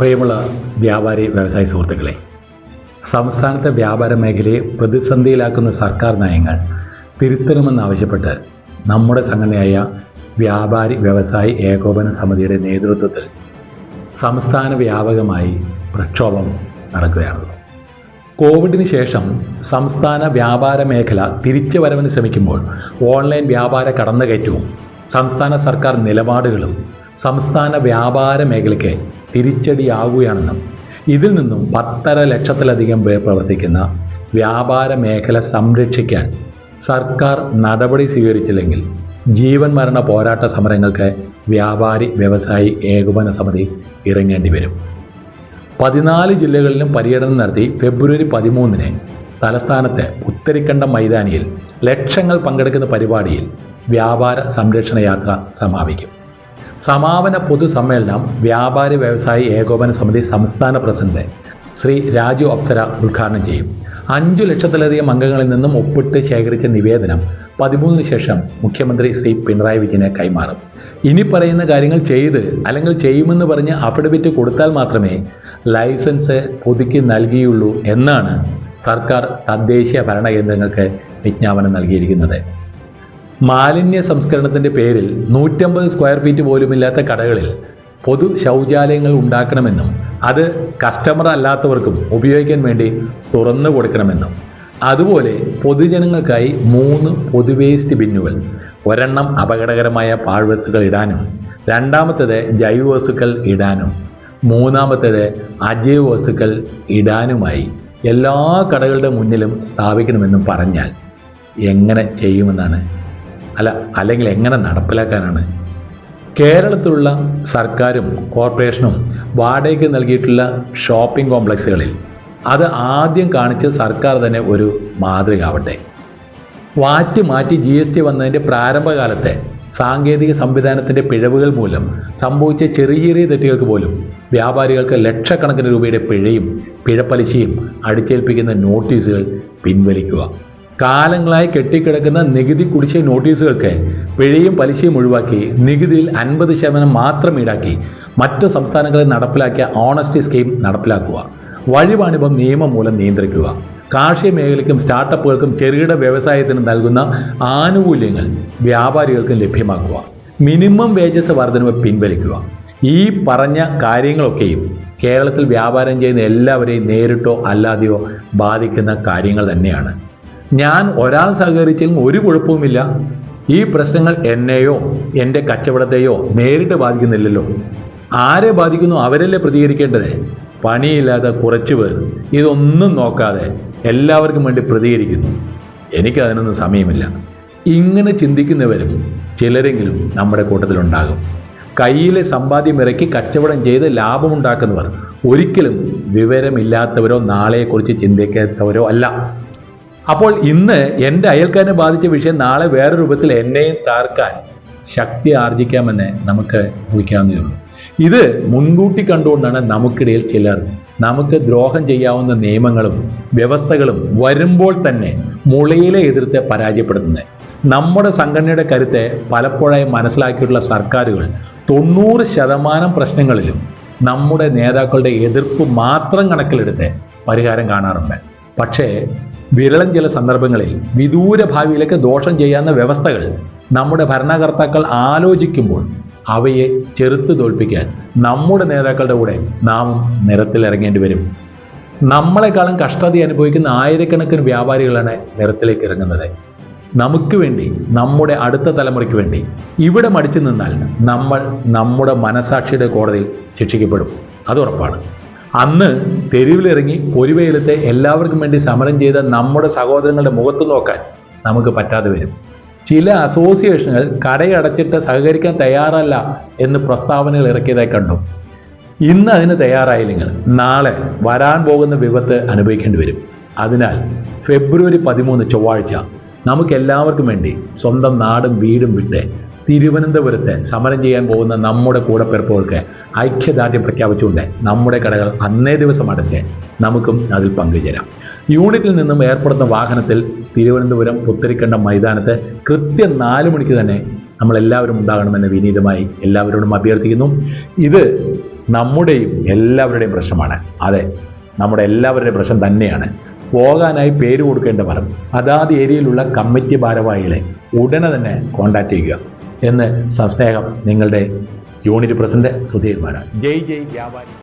പ്രിയമുള്ള വ്യാപാരി വ്യവസായ സുഹൃത്തുക്കളെ, സംസ്ഥാനത്തെ വ്യാപാര മേഖലയെ പ്രതിസന്ധിയിലാക്കുന്ന സർക്കാർ നയങ്ങൾ തിരുത്തണമെന്നാവശ്യപ്പെട്ട് നമ്മുടെ സംഘടനയായ വ്യാപാരി വ്യവസായി ഏകോപന സമിതിയുടെ നേതൃത്വത്തിൽ സംസ്ഥാന വ്യാപകമായി പ്രക്ഷോഭം നടക്കുകയാണ്. കോവിഡിന് ശേഷം സംസ്ഥാന വ്യാപാര മേഖല തിരിച്ചു വരവിന് ശ്രമിക്കുമ്പോൾ ഓൺലൈൻ വ്യാപാര കടന്നുകയറ്റവും സംസ്ഥാന സർക്കാർ നിലപാടുകളും സംസ്ഥാന വ്യാപാര മേഖലയ്ക്ക് തിരിച്ചടിയാകുകയാണെന്നും ഇതിൽ നിന്നും 10.5 ലക്ഷത്തിലധികം പേർ പ്രവർത്തിക്കുന്ന വ്യാപാര മേഖല സംരക്ഷിക്കാൻ സർക്കാർ നടപടി സ്വീകരിച്ചില്ലെങ്കിൽ ജീവൻ മരണ പോരാട്ട സമരങ്ങൾക്ക് വ്യാപാരി വ്യവസായി ഏകോപന സമിതി ഇറങ്ങേണ്ടി വരും. 14 ജില്ലകളിലും പര്യടനം നടത്തി ഫെബ്രുവരി 13-ന് തലസ്ഥാനത്തെ പുത്തരിക്കണ്ടം മൈതാനിയിൽ ലക്ഷങ്ങൾ പങ്കെടുക്കുന്ന പരിപാടിയിൽ വ്യാപാര സംരക്ഷണ യാത്ര സമാപിക്കും. സമാപന പൊതുസമ്മേളനം വ്യാപാരി വ്യവസായി ഏകോപന സമിതി സംസ്ഥാന പ്രസിഡന്റ് ശ്രീ രാജു അപ്സര ഉദ്ഘാടനം ചെയ്യും. 5 ലക്ഷത്തിലധികം അംഗങ്ങളിൽ നിന്നും ഒപ്പിട്ട് ശേഖരിച്ച നിവേദനം 13-ന് ശേഷം മുഖ്യമന്ത്രി ശ്രീ പിണറായി വിജയനെ കൈമാറും. ഇനി പറയുന്ന കാര്യങ്ങൾ ചെയ്ത് അല്ലെങ്കിൽ ചെയ്യുമെന്ന് പറഞ്ഞ് അഫിഡവിറ്റ് കൊടുത്താൽ മാത്രമേ ലൈസൻസ് പുതുക്കി നൽകിയുള്ളൂ എന്നാണ് സർക്കാർ തദ്ദേശീയ ഭരണകേന്ദ്രങ്ങൾക്ക് വിജ്ഞാപനം നൽകിയിരിക്കുന്നത്. മാലിന്യ സംസ്കരണത്തിൻ്റെ പേരിൽ 150 സ്ക്വയർ ഫീറ്റ് പോലുമില്ലാത്ത കടകളിൽ പൊതു ശൗചാലയങ്ങൾ ഉണ്ടാക്കണമെന്നും അത് കസ്റ്റമർ അല്ലാത്തവർക്കും ഉപയോഗിക്കാൻ വേണ്ടി തുറന്നു കൊടുക്കണമെന്നും അതുപോലെ പൊതുജനങ്ങൾക്കായി 3 പൊതു വേസ്റ്റ് ബിന്നുകൾ, ഒരെണ്ണം അപകടകരമായ പാഴ്വസ്തുക്കൾ ഇടാനും, രണ്ടാമത്തേത് ജൈവ വസ്തുക്കൾ ഇടാനും, മൂന്നാമത്തേത് അജൈവ വസ്തുക്കൾ ഇടാനുമായി എല്ലാ കടകളുടെ മുന്നിലും സ്ഥാപിക്കണമെന്നും പറഞ്ഞാൽ എങ്ങനെ ചെയ്യുമെന്നാണ്, അല്ലെങ്കിൽ എങ്ങനെ നടപ്പിലാക്കാനാണ്? കേരളത്തിലുള്ള സർക്കാരും കോർപ്പറേഷനും വാടകയ്ക്ക് നൽകിയിട്ടുള്ള ഷോപ്പിംഗ് കോംപ്ലക്സുകളിൽ അത് ആദ്യം കാണിച്ച് സർക്കാർ തന്നെ ഒരു മാതൃകയാവട്ടെ. മാറ്റി GST വന്നതിൻ്റെ പ്രാരംഭകാലത്തെ സാങ്കേതിക സംവിധാനത്തിൻ്റെ പിഴവുകൾ മൂലം സംഭവിച്ച ചെറിയ തെറ്റുകൾക്ക് പോലും വ്യാപാരികൾക്ക് ലക്ഷക്കണക്കിന് രൂപയുടെ പിഴയും പിഴപ്പലിശയും അടിച്ചേൽപ്പിക്കുന്ന നോട്ടീസുകൾ പിൻവലിക്കുക. കാലങ്ങളായി കെട്ടിക്കിടക്കുന്ന നികുതി കുടിശ്ശിക നോട്ടീസുകൾക്ക് പിഴയും പലിശയും ഒഴിവാക്കി നികുതിയിൽ 50% മാത്രം ഈടാക്കി മറ്റു സംസ്ഥാനങ്ങളിൽ നടപ്പിലാക്കിയ ഓണസ്റ്റി സ്കീം നടപ്പിലാക്കുക. വഴിവാണിഭം നിയമം മൂലം നിയന്ത്രിക്കുക. കാർഷിക മേഖലയ്ക്കും സ്റ്റാർട്ടപ്പുകൾക്കും ചെറുകിട വ്യവസായത്തിനും നൽകുന്ന ആനുകൂല്യങ്ങൾ വ്യാപാരികൾക്കും ലഭ്യമാക്കുക. മിനിമം വേജസ് വർധനവ് പിൻവലിക്കുക. ഈ പറഞ്ഞ കാര്യങ്ങളൊക്കെയും കേരളത്തിൽ വ്യാപാരം ചെയ്യുന്ന എല്ലാവരെയും നേരിട്ടോ അല്ലാതെയോ ബാധിക്കുന്ന കാര്യങ്ങൾ തന്നെയാണ്. ഞാൻ ഒരാൾ സഹകരിച്ചെങ്കിൽ ഒരു കുഴപ്പവുമില്ല. ഈ പ്രശ്നങ്ങൾ എന്നെയോ എൻ്റെ കച്ചവടത്തെയോ നേരിട്ട് ബാധിക്കുന്നില്ലല്ലോ. ആരെ ബാധിക്കുന്നു അവരല്ലേ പ്രതികരിക്കേണ്ടത്? പണിയില്ലാതെ കുറച്ചു പേർ ഇതൊന്നും നോക്കാതെ എല്ലാവർക്കും വേണ്ടി പ്രതികരിക്കുന്നു. എനിക്കതിനൊന്നും സമയമില്ല. ഇങ്ങനെ ചിന്തിക്കുന്നവരും ചിലരെങ്കിലും നമ്മുടെ കൂട്ടത്തിലുണ്ടാകും. കയ്യിലെ സമ്പാദ്യം ഇറക്കി കച്ചവടം ചെയ്ത് ലാഭമുണ്ടാക്കുന്നവർ ഒരിക്കലും വിവരമില്ലാത്തവരോ നാളെയെക്കുറിച്ച് ചിന്തിക്കാത്തവരോ അല്ല. അപ്പോൾ ഇന്ന് എൻ്റെ അയൽക്കാരനെ ബാധിച്ച വിഷയം നാളെ വേറെ രൂപത്തിൽ എന്നെയും താർക്കാൻ ശക്തി ആർജിക്കാമെന്ന് നമുക്ക് ഊഹിക്കാവുന്നതേ ഉള്ളൂ. ഇത് മുൻകൂട്ടി കണ്ടുകൊണ്ടാണ് നമുക്കിടയിൽ ചിലർ നമുക്ക് ദ്രോഹം ചെയ്യാവുന്ന നിയമങ്ങളും വ്യവസ്ഥകളും വരുമ്പോൾ തന്നെ മുളയിലെ എതിർത്ത് പരാജയപ്പെടുത്തുന്നത്. നമ്മുടെ സംഘടനയുടെ കരുത്തെ പലപ്പോഴായി മനസ്സിലാക്കിയിട്ടുള്ള സർക്കാരുകൾ 90% പ്രശ്നങ്ങളിലും നമ്മുടെ നേതാക്കളുടെ എതിർപ്പ് മാത്രം കണക്കിലെടുത്ത് പരിഹാരം കാണാറുണ്ട്. പക്ഷേ വിരളം ചില സന്ദർഭങ്ങളിൽ വിദൂര ഭാവിയിലേക്ക് ദോഷം ചെയ്യാവുന്ന വ്യവസ്ഥകൾ നമ്മുടെ ഭരണകർത്താക്കൾ ആലോചിക്കുമ്പോൾ അവയെ ചെറുത്തു തോൽപ്പിക്കാൻ നമ്മുടെ നേതാക്കളുടെ കൂടെ നാമും നിരത്തിലിറങ്ങേണ്ടി വരും. നമ്മളെക്കാളും കഷ്ടത അനുഭവിക്കുന്ന ആയിരക്കണക്കിന് വ്യാപാരികളാണ് നിരത്തിലേക്ക് ഇറങ്ങുന്നത്. നമുക്ക് വേണ്ടി, നമ്മുടെ അടുത്ത തലമുറയ്ക്ക് വേണ്ടി ഇവിടെ മടിച്ചു നിന്നാൽ നമ്മൾ നമ്മുടെ മനസാക്ഷിയുടെ കോടതിയിൽ ശിക്ഷിക്കപ്പെടും. അത് ഉറപ്പാണ്. അന്ന് തെരുവിലിറങ്ങി പൊരുവെയിലത്തെ എല്ലാവർക്കും വേണ്ടി സമരം ചെയ്ത നമ്മുടെ സഹോദരങ്ങളുടെ മുഖത്ത് നോക്കാൻ നമുക്ക് പറ്റാതെ വരും. ചില അസോസിയേഷനുകൾ കടയടച്ചിട്ട് സഹകരിക്കാൻ തയ്യാറല്ല എന്ന് പ്രസ്താവനകൾ ഇറക്കിയതായി കണ്ടു. ഇന്ന് അതിന് തയ്യാറായില്ലെങ്കിൽ നാളെ വരാൻ പോകുന്ന വിപത്ത് അനുഭവിക്കേണ്ടി വരും. അതിനാൽ ഫെബ്രുവരി 13 ചൊവ്വാഴ്ച നമുക്കെല്ലാവർക്കും വേണ്ടി സ്വന്തം നാടും വീടും വിട്ട് തിരുവനന്തപുരത്ത് സമരം ചെയ്യാൻ പോകുന്ന നമ്മുടെ കൂടപ്പിറപ്പുകൾക്ക് ഐക്യദാർഢ്യം പ്രഖ്യാപിച്ചുകൊണ്ട് നമ്മുടെ കടകൾ അന്നേ ദിവസം അടച്ച് നമുക്കും അതിൽ പങ്കുചേരാം. യൂണിറ്റിൽ നിന്നും ഏർപ്പെടുന്ന വാഹനത്തിൽ തിരുവനന്തപുരം പുത്തരിക്കണ്ടം മൈതാനത്ത് കൃത്യം 4 മണിക്ക് തന്നെ നമ്മളെല്ലാവരും ഉണ്ടാകണമെന്ന് വിനീതമായി എല്ലാവരോടും അഭ്യർത്ഥിക്കുന്നു. ഇത് നമ്മുടെയും എല്ലാവരുടെയും പ്രശ്നമാണ്. അതെ, നമ്മുടെ എല്ലാവരുടെയും പ്രശ്നം തന്നെയാണ്. പോകാനായി പേര് കൊടുക്കേണ്ടവർ അതാത് ഏരിയയിലുള്ള കമ്മിറ്റി ഭാരവാഹികളെ ഉടനെ തന്നെ കോൺടാക്ട് ചെയ്യുക എന്ന് സസ്നേഹം നിങ്ങളുടെ യൂണിറ്റ് പ്രസിഡന്റ് സുധീർ മാരാൻ. ജയ് ജയ് വ്യാപാരി.